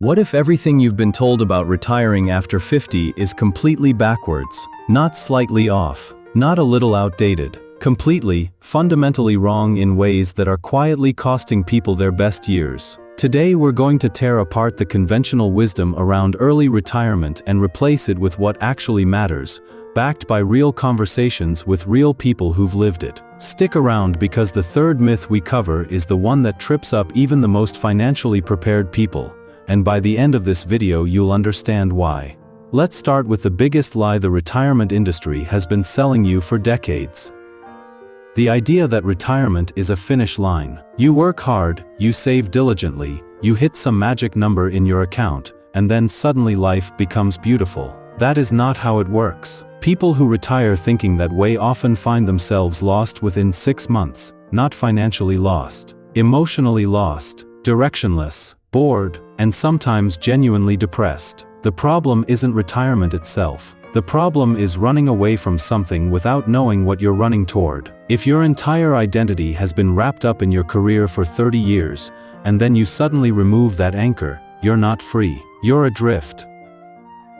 What if everything you've been told about retiring after 50 is completely backwards, not slightly off, not a little outdated, completely, fundamentally wrong in ways that are quietly costing people their best years? Today we're going to tear apart the conventional wisdom around early retirement and replace it with what actually matters, backed by real conversations with real people who've lived it. Stick around because the third myth we cover is the one that trips up even the most financially prepared people. And by the end of this video you'll understand why. Let's start with the biggest lie the retirement industry has been selling you for decades. The idea that retirement is a finish line. You work hard, you save diligently, you hit some magic number in your account, and then suddenly life becomes beautiful. That is not how it works. People who retire thinking that way often find themselves lost within 6 months, not financially lost, emotionally lost, directionless, bored, and sometimes genuinely depressed. The problem isn't retirement itself. The problem is running away from something without knowing what you're running toward. If your entire identity has been wrapped up in your career for 30 years, and then you suddenly remove that anchor, you're not free. You're adrift.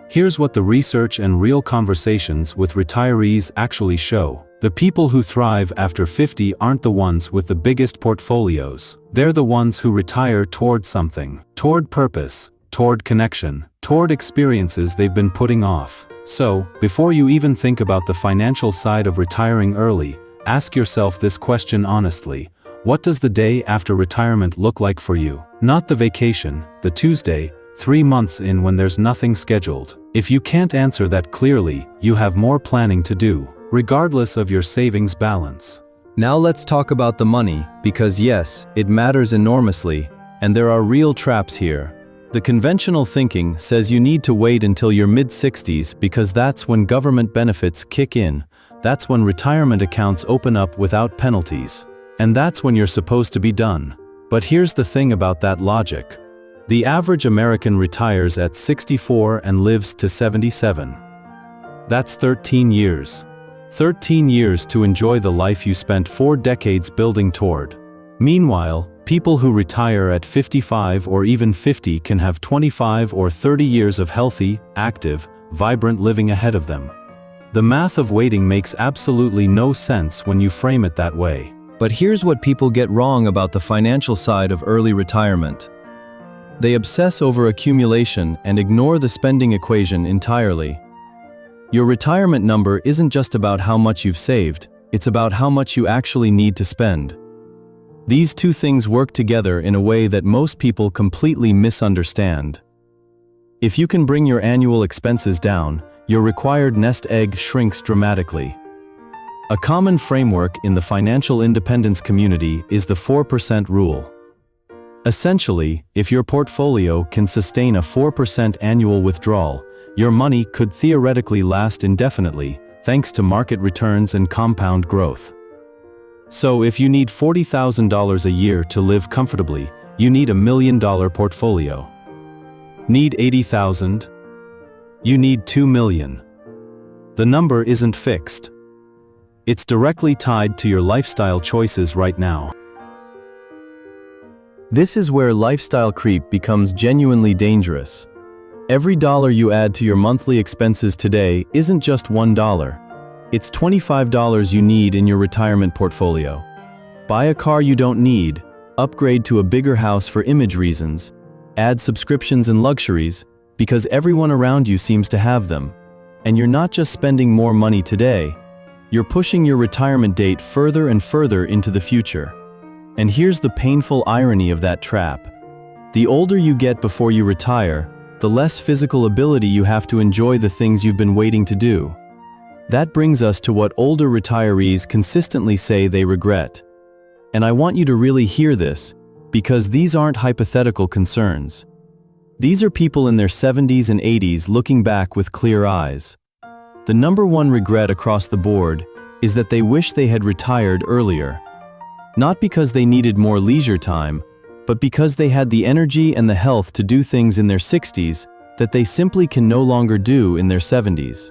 Here's what the research and real conversations with retirees actually show. The people who thrive after 50 aren't the ones with the biggest portfolios. They're the ones who retire toward something, toward purpose, toward connection, toward experiences they've been putting off. So, before you even think about the financial side of retiring early, ask yourself this question honestly. What does the day after retirement look like for you? Not the vacation, the Tuesday, 3 months in when there's nothing scheduled. If you can't answer that clearly, you have more planning to do, regardless of your savings balance. Now let's talk about the money, because yes, it matters enormously, and there are real traps here. The conventional thinking says you need to wait until your mid-60s because that's when government benefits kick in, that's when retirement accounts open up without penalties, and that's when you're supposed to be done. But here's the thing about that logic. The average American retires at 64 and lives to 77. That's 13 years. 13 years to enjoy the life you spent 4 decades building toward. Meanwhile, people who retire at 55 or even 50 can have 25 or 30 years of healthy, active, vibrant living ahead of them. The math of waiting makes absolutely no sense when you frame it that way. But here's what people get wrong about the financial side of early retirement. They obsess over accumulation and ignore the spending equation entirely. Your retirement number isn't just about how much you've saved, it's about how much you actually need to spend. These two things work together in a way that most people completely misunderstand. If you can bring your annual expenses down, your required nest egg shrinks dramatically. A common framework in the financial independence community is the 4% rule. Essentially, if your portfolio can sustain a 4% annual withdrawal, your money could theoretically last indefinitely, thanks to market returns and compound growth. So if you need $40,000 a year to live comfortably, you need $1 million portfolio. Need 80,000? You need 2 million. The number isn't fixed. It's directly tied to your lifestyle choices right now. This is where lifestyle creep becomes genuinely dangerous. Every dollar you add to your monthly expenses today isn't just $1. It's $25 you need in your retirement portfolio. Buy a car you don't need, upgrade to a bigger house for image reasons, add subscriptions and luxuries, because everyone around you seems to have them. And you're not just spending more money today, you're pushing your retirement date further and further into the future. And here's the painful irony of that trap. The older you get before you retire, the less physical ability you have to enjoy the things you've been waiting to do. That brings us to what older retirees consistently say they regret. And I want you to really hear this, because these aren't hypothetical concerns. These are people in their 70s and 80s looking back with clear eyes. The number one regret across the board is that they wish they had retired earlier. Not because they needed more leisure time, but because they had the energy and the health to do things in their 60s that they simply can no longer do in their 70s.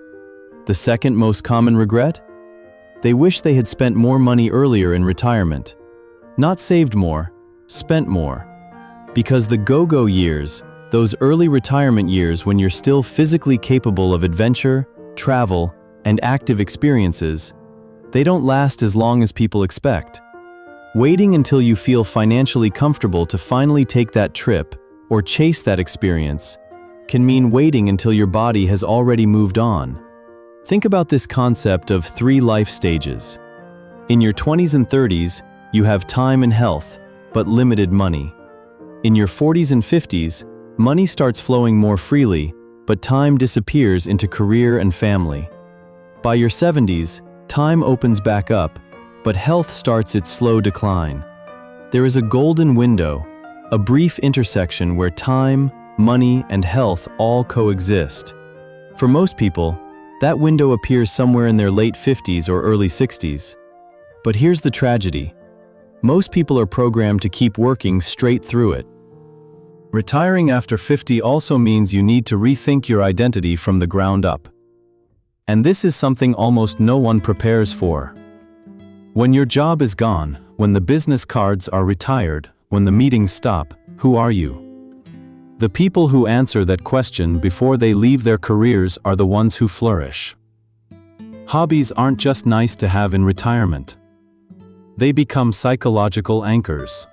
The second most common regret? They wish they had spent more money earlier in retirement. Not saved more, spent more. Because the go-go years, Those early retirement years when you're still physically capable of adventure, travel, and active experiences, they don't last as long as people expect. Waiting until you feel financially comfortable to finally take that trip or chase that experience can mean waiting until your body has already moved on. Think about this concept of 3 life stages. In your 20s and 30s, you have time and health, but limited money. In your 40s and 50s, money starts flowing more freely, but time disappears into career and family. By your 70s, time opens back up, but health starts its slow decline. There is a golden window, a brief intersection where time, money, and health all coexist. For most people, that window appears somewhere in their late 50s or early 60s. But here's the tragedy. Most people are programmed to keep working straight through it. Retiring after 50 also means you need to rethink your identity from the ground up. And this is something almost no one prepares for. When your job is gone, when the business cards are retired, when the meetings stop, who are you? The people who answer that question before they leave their careers are the ones who flourish. Hobbies aren't just nice to have in retirement. They become psychological anchors.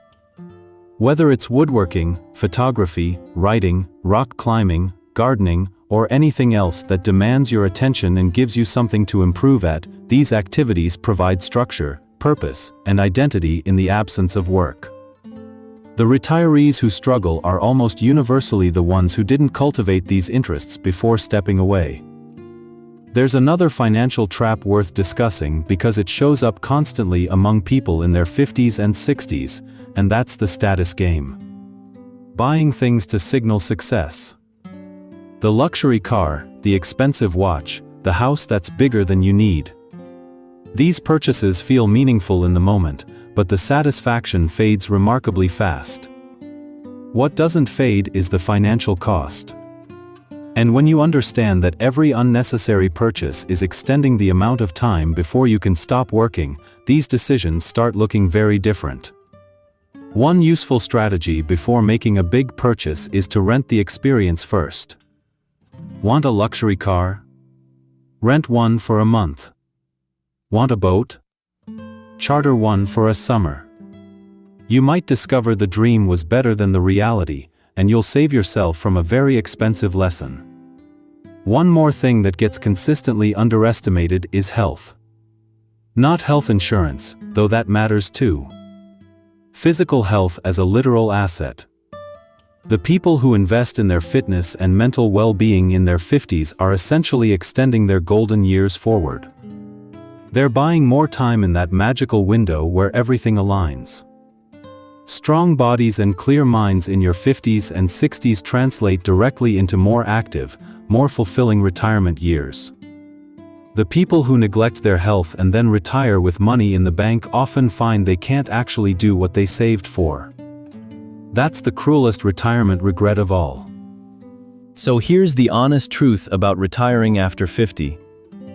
Whether it's woodworking, photography, writing, rock climbing, gardening, or anything else that demands your attention and gives you something to improve at, these activities provide structure, purpose, and identity in the absence of work. The retirees who struggle are almost universally the ones who didn't cultivate these interests before stepping away. There's another financial trap worth discussing because it shows up constantly among people in their 50s and 60s, and that's the status game. Buying things to signal success. The luxury car, the expensive watch, the house that's bigger than you need. These purchases feel meaningful in the moment, but the satisfaction fades remarkably fast. What doesn't fade is the financial cost. And when you understand that every unnecessary purchase is extending the amount of time before you can stop working, these decisions start looking very different. One useful strategy before making a big purchase is to rent the experience first. Want a luxury car? Rent one for a month. Want a boat? Charter one for a summer. You might discover the dream was better than the reality, and you'll save yourself from a very expensive lesson. One more thing that gets consistently underestimated is health. Not health insurance, though that matters too. Physical health as a literal asset. The people who invest in their fitness and mental well-being in their 50s are essentially extending their golden years forward. They're buying more time in that magical window where everything aligns. Strong bodies and clear minds in your 50s and 60s translate directly into more active, more fulfilling retirement years. The people who neglect their health and then retire with money in the bank often find they can't actually do what they saved for. That's the cruelest retirement regret of all. So here's the honest truth about retiring after 50.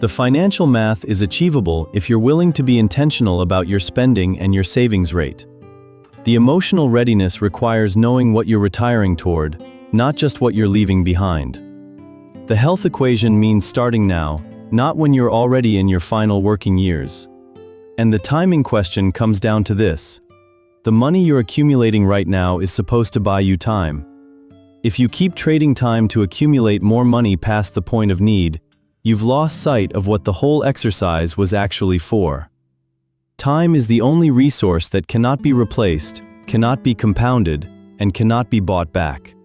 The financial math is achievable if you're willing to be intentional about your spending and your savings rate. The emotional readiness requires knowing what you're retiring toward, not just what you're leaving behind. The health equation means starting now, not when you're already in your final working years. And the timing question comes down to this. The money you're accumulating right now is supposed to buy you time. If you keep trading time to accumulate more money past the point of need, you've lost sight of what the whole exercise was actually for. Time is the only resource that cannot be replaced, cannot be compounded, and cannot be bought back.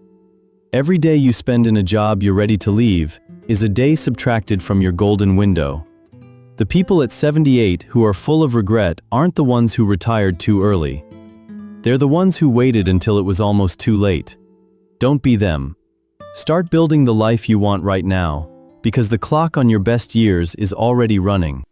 Every day you spend in a job you're ready to leave is a day subtracted from your golden window. The people at 78 who are full of regret aren't the ones who retired too early. They're the ones who waited until it was almost too late. Don't be them. Start building the life you want right now, because the clock on your best years is already running.